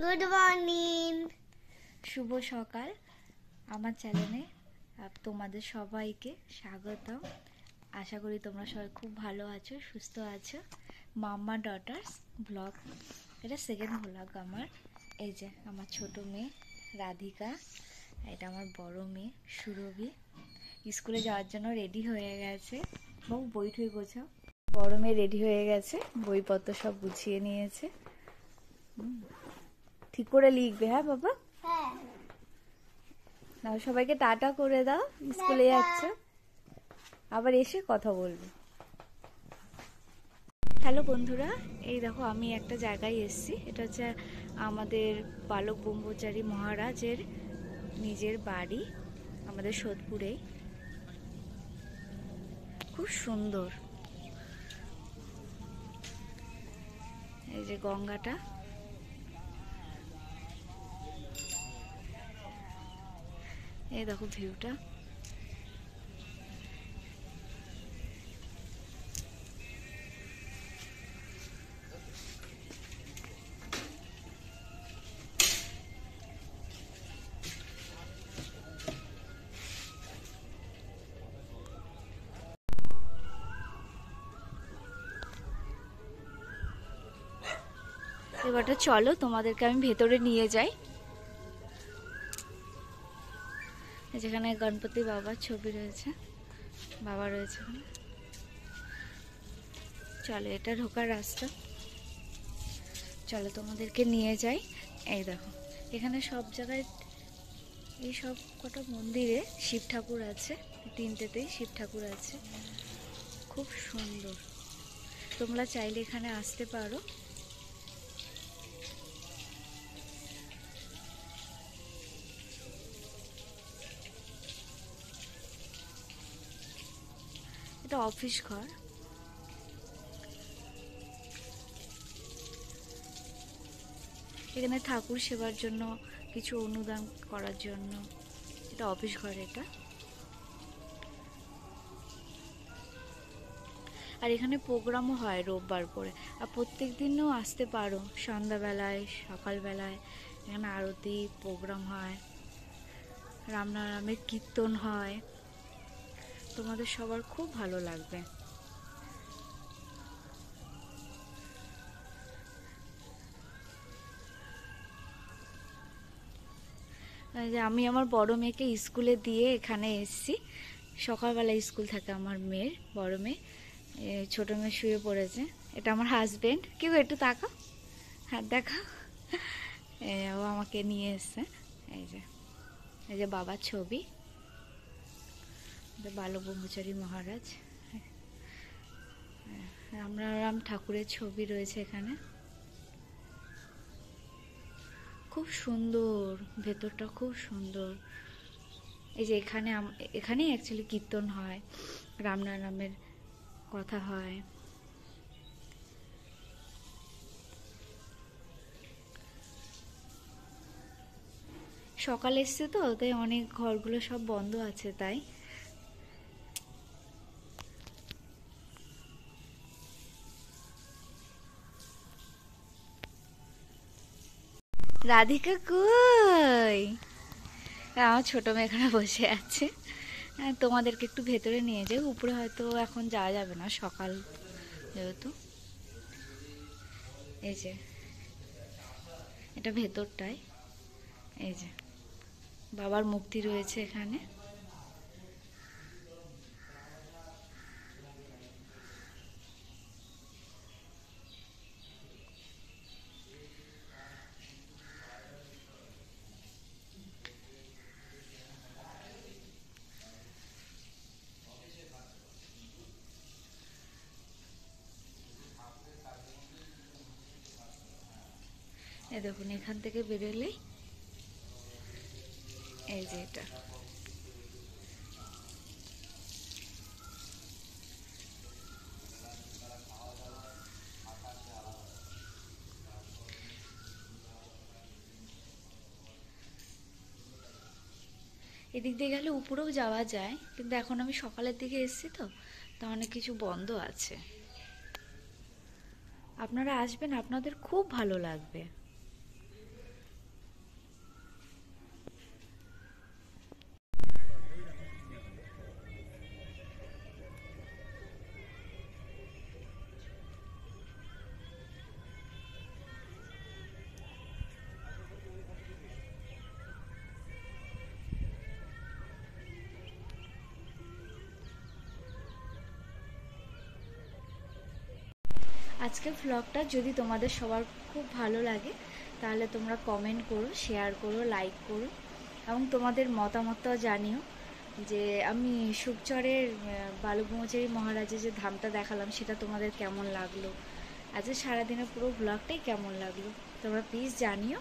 Good morning. শুভ সকাল। আমার চ্যানেলে তোমাদের সবাইকে স্বাগতম। আশা করি তোমরা সবাই খুব ভালো আছো, সুস্থ আছো। মাম্মা ডটার্স ব্লগ, এটা সেকেন্ড ব্লগ আমার। এই যে আমার ছোট মেয়ে রাধিকা, এটা আমার বড় মেয়ে সুরভি, স্কুলে যাওয়ার জন্য রেডি হয়ে গেছে। বাবু বই ঠই গোছাও। বড় মেয়ে রেডি হয়ে গেছে, বইপত্র সব গুছিয়ে নিয়েছে। ঠিক করে লিখবে, হ্যাঁ বাবা? হ্যাঁ। না, সবাইকে টাটা করে দাও, স্কুলে যাচ্ছ, আবার এসে কথা বলবে। হ্যালো বন্ধুরা, এই দেখো আমি একটা জায়গায় এসেছি। এটা হচ্ছে আমাদের বালক ব্রহ্মচারী মহারাজের নিজের বাড়ি, আমাদের সোদপুরেই। খুব সুন্দর। এই যে গঙ্গাটা, এই দেখো ভিউটা। এবারটা চলো তোমাদেরকে আমি ভেতরে নিয়ে যাই। যেখানে গণপতি বাবার ছবি রয়েছে, বাবা রয়েছে। চলো, এটা ঢোকার রাস্তা, চলো তোমাদেরকে নিয়ে যাই। এই দেখো এখানে সব জায়গায়, এই সব কটা মন্দিরে শিব ঠাকুর আছে, তিনটেতেই শিব ঠাকুর আছে। খুব সুন্দর, তোমরা চাইলে এখানে আসতে পারো। এটা অফিস ঘর। এখানে ঠাকুর সেবার জন্য কিছু অনুদান করার জন্য এটা অফিস ঘর। এটা আর এখানে প্রোগ্রামও হয় রোববার করে, আর প্রত্যেক দিনও আসতে পারো। সন্ধ্যাবেলায়, সকালবেলায় এখানে আরতি প্রোগ্রাম হয়, রামনারামের কীর্তন হয়। তোমাদের সবার খুব ভালো লাগবে। আমি আমার বড় মেয়েকে স্কুলে দিয়ে এখানে এসেছি। সকালবেলা স্কুল থাকে আমার মেয়ের, বড় মেয়ে। ছোট মেয়ে শুয়ে পড়েছে। এটা আমার হাজবেন্ড। কি গো, একটু তাকাও, হ্যাঁ দেখাও। ও আমাকে নিয়ে এসছে। এই যে, এই যে বাবার ছবি, বালক ব্রহ্মচারী মহারাজ, রাম ঠাকুরের ছবি রয়েছে এখানে। খুব সুন্দর, ভেতরটা খুব সুন্দর। এই যে এখানেই অ্যাকচুয়ালি কীর্তন হয়, রামনারামের কথা হয়। সকালে এসছে তো, তাই অনেক ঘরগুলো সব বন্ধ আছে। তাই রাধিকা কই? আমার ছোট মেয়ে এখানে বসে আছে। তোমাদেরকে একটু ভেতরে নিয়ে যাই। উপরে হয়তো এখন যাওয়া যাবে না, সকাল যেহেতু। এই যে এটা ভেতরটায়, এই যে বাবার মূর্তি রয়েছে এখানে। এই দেখুন, এখান থেকে বেরোলেই এই যে এটা। এদিক দিয়ে গেলে উপরেও যাওয়া যায়, কিন্তু এখন আমি সকালের দিকে এসেছি তো, তা অনেক কিছু বন্ধ আছে। আপনারা আসবেন, আপনাদের খুব ভালো লাগবে। আজকের ভ্লগটা যদি তোমাদের সবার খুব ভালো লাগে তাহলে তোমরা কমেন্ট করো, শেয়ার করো, লাইক করো এবং তোমাদের মতামতটাও জানিও যে আমি সুখচরের বালুকুমারী মহারাজের যে ধামটা দেখালাম সেটা তোমাদের কেমন লাগলো, আজকে সারাদিনের পুরো ভ্লগটাই কেমন লাগলো তোমরা প্লিজ জানিও।